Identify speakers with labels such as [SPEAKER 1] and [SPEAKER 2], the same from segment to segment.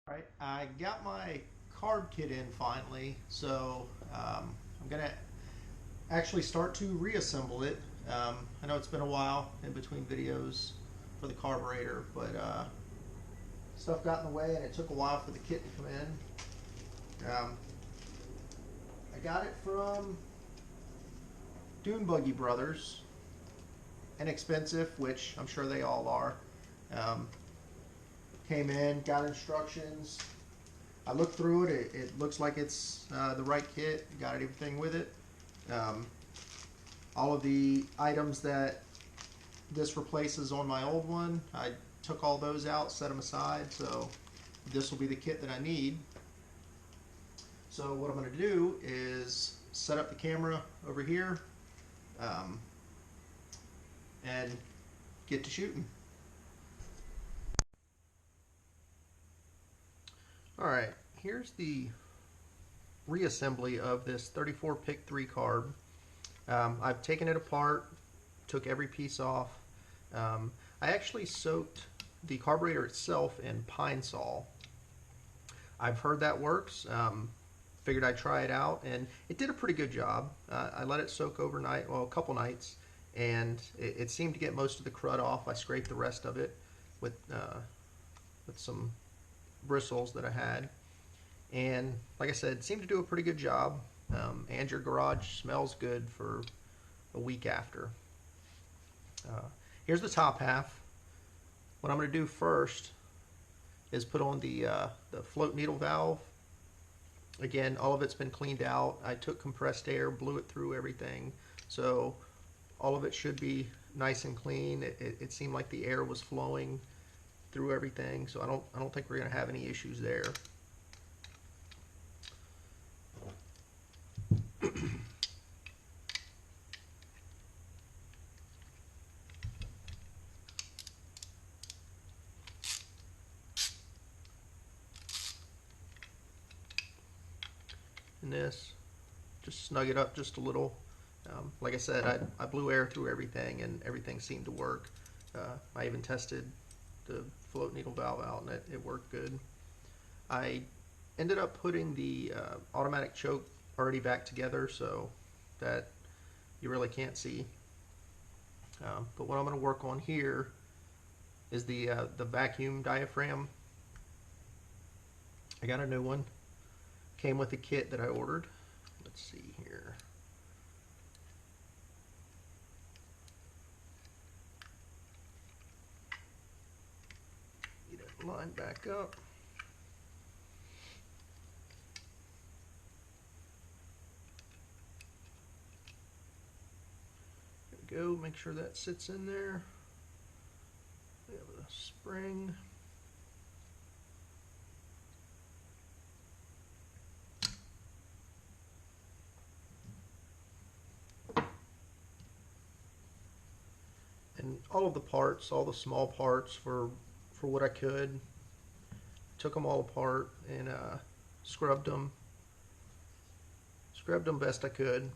[SPEAKER 1] Alright, I got my carb kit in finally, so I'm going to actually start to reassemble it. I know it's been a while in between videos for the carburetor, but stuff got in the way and it took a while for the kit to come in. I got it from Dune Buggy Brothers. Inexpensive, which I'm sure they all are. Came in, got instructions. I looked through it. It looks like it's the right kit. Got everything with it. All of the items that this replaces on my old one, I took all those out, set them aside. So this will be the kit that I need. So what I'm going to do is set up the camera over here and get to shooting. Alright, here's the reassembly of this 34 Pict-3 carb. I've taken it apart, took every piece off. I actually soaked the carburetor itself in Pine Sol. I've heard that works. Figured I'd try it out, and it did a pretty good job. I let it soak overnight, well, a couple nights, and it seemed to get most of the crud off. I scraped the rest of it with some bristles that I had, and like I said, seemed to do a pretty good job. And your garage smells good for a week after. Here's the top half. What I'm going to do first is put on the float needle valve. Again, all of it's been cleaned out. I took compressed air, blew it through everything, so all of it should be nice and clean. It seemed like the air was flowing through everything, so I don't think we're going to have any issues there. And this, just snug it up just a little. Like I said, I blew air through everything and everything seemed to work. I even tested the float needle valve out and it worked good. I ended up putting the automatic choke already back together so that you really can't see. But what I'm going to work on here is the vacuum diaphragm. I got a new one. Came with the kit that I ordered. Let's see here. Get it lined back up. There we go. Make sure that sits in there. We have a spring. And all of the parts, all the small parts for what I could, took them all apart and scrubbed them best I could.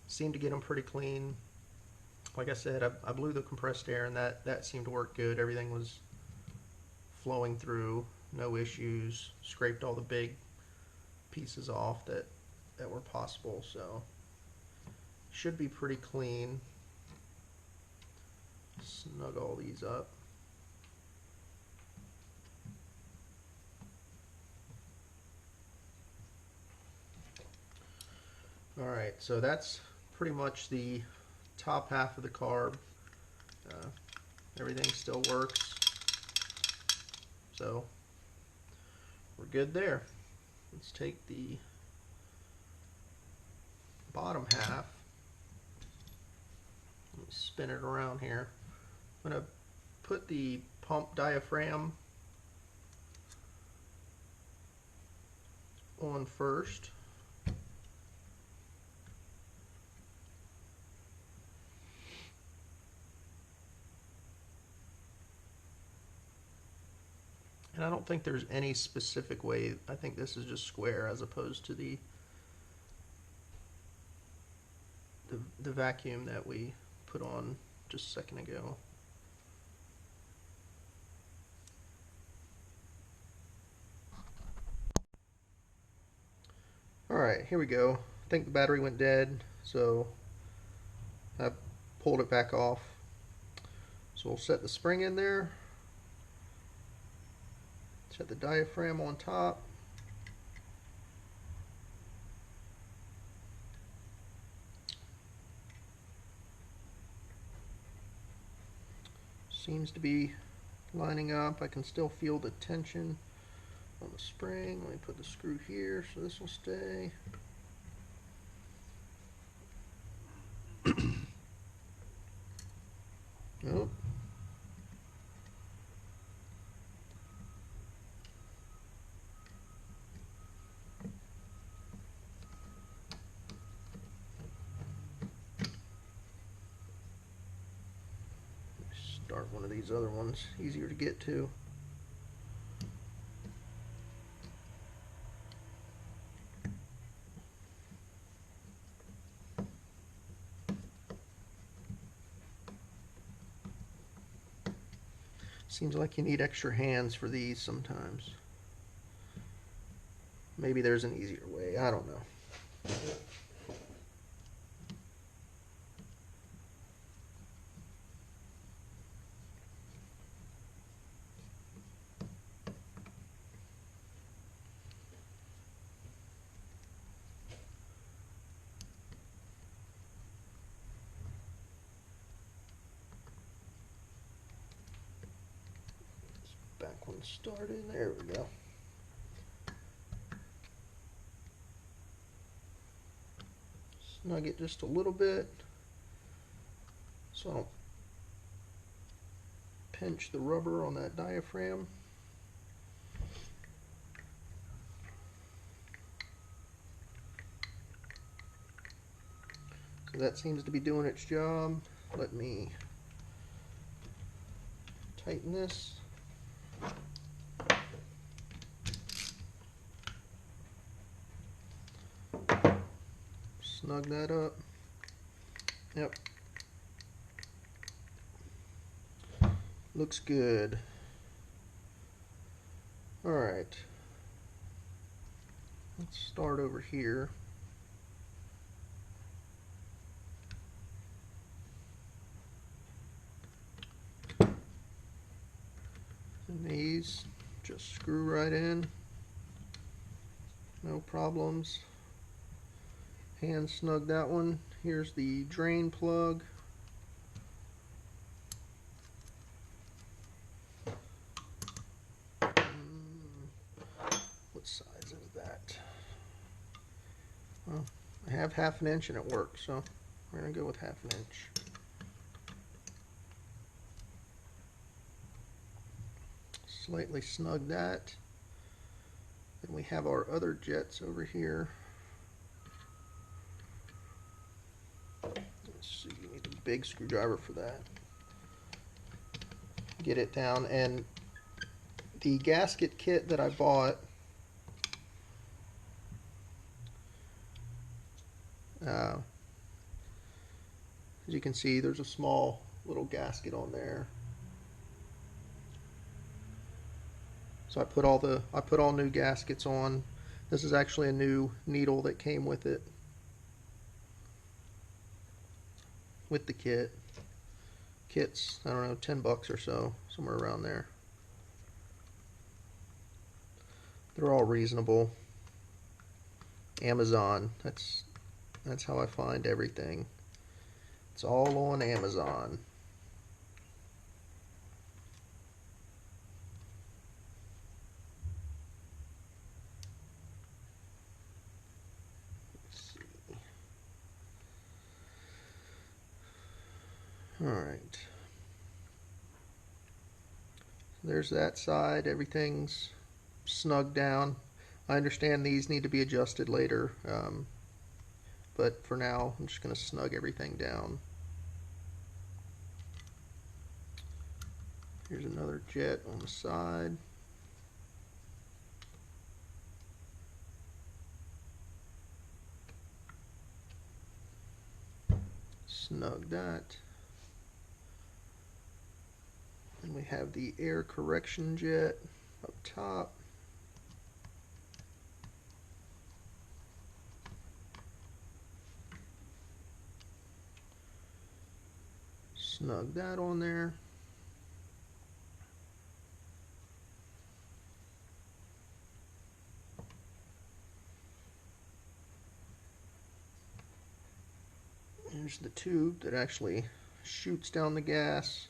[SPEAKER 1] Seemed to get them pretty clean. Like I said, I blew the compressed air and that seemed to work good. Everything was flowing through, no issues. Scraped all the big pieces off that were possible, so should be pretty clean. Snug all these up. Alright, so that's pretty much the top half of the carb. Everything still works, so we're good there. Let's take the bottom half, let me spin it around here. I'm going to put the pump diaphragm on first. And I don't think there's any specific way. I think this is just square as opposed to the vacuum that we put on just a second ago. Alright, here we go. I think the battery went dead, so I pulled it back off. So we'll set the spring in there, set the diaphragm on top. Seems to be lining up. I can still feel the tension on the spring. Let me put the screw here so this will stay. Nope. Start one of these other ones, easier to get to. Seems like you need extra hands for these sometimes. Maybe there's an easier way, I don't know. Back one started, there we go. Snug it just a little bit so I don't pinch the rubber on that diaphragm. So that seems to be doing its job. Let me tighten this. Snug that up. Yep. Looks good. Alright. Let's start over here. And these just screw right in. No problems. Hand snug that one. Here's the drain plug. What size is that? Well, I have 1/2 inch and it works, so we're going to go with 1/2 inch. Slightly snug that. Then we have our other jets over here. So you need a big screwdriver for that. Get it down, and the gasket kit that I bought, as you can see, there's a small little gasket on there. So I put all new gaskets on. This is actually a new needle that came with it, with the kit. Kit's, I don't know, 10 bucks or so, somewhere around there. They're all reasonable. Amazon, that's how I find everything. It's all on Amazon. Let's see. All right. There's that side. Everything's snug down. I understand these need to be adjusted later, but for now I'm just going to snug everything down. Here's another jet on the side. Snug that. And we have the air correction jet up top. snug that on there. Here's the tube that actually shoots down the gas.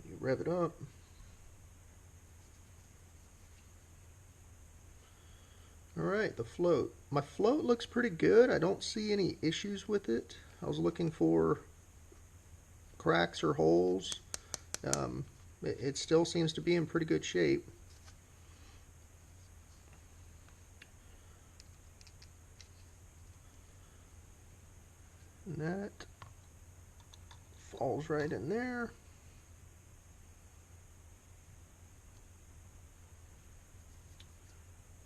[SPEAKER 1] You rev it up. Alright, the float. My float looks pretty good. I don't see any issues with it. I was looking for cracks or holes. It still seems to be in pretty good shape. And that falls right in there.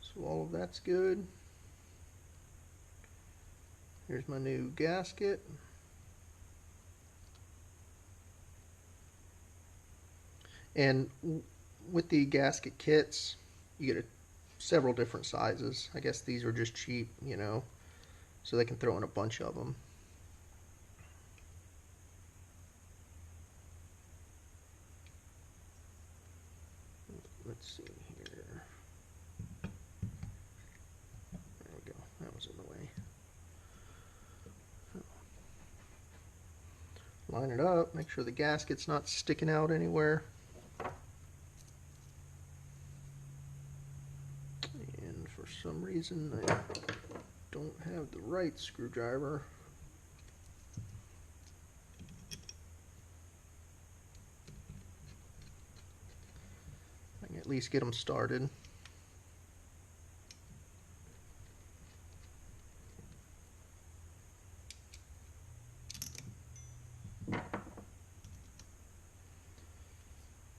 [SPEAKER 1] So all of that's good. Here's my new gasket. And with the gasket kits, you get several different sizes. I guess these are just cheap, you know, so they can throw in a bunch of them. Let's see here. There we go. That was in the way. Line it up. Make sure the gasket's not sticking out anywhere. And for some reason, I don't have the right screwdriver. I can at least get them started.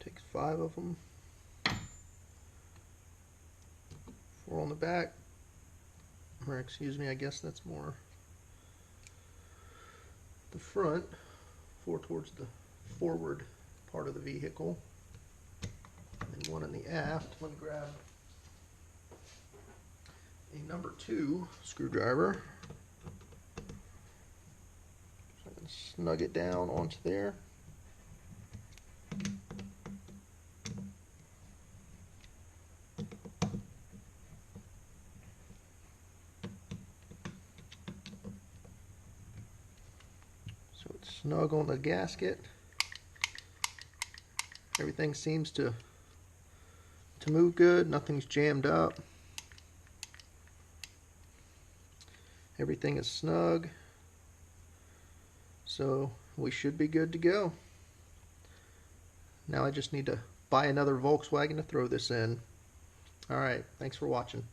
[SPEAKER 1] Takes 5 of them. 4 on the back. Or excuse me, I guess that's more the front. 4 towards the forward part of the vehicle. And 1 in the aft. Let me grab a number 2 screwdriver. So I can snug it down onto there. So it's snug on the gasket. Everything seems to move good. Nothing's jammed up. Everything is snug. So we should be good to go. Now I just need to buy another Volkswagen to throw this in. Alright, thanks for watching.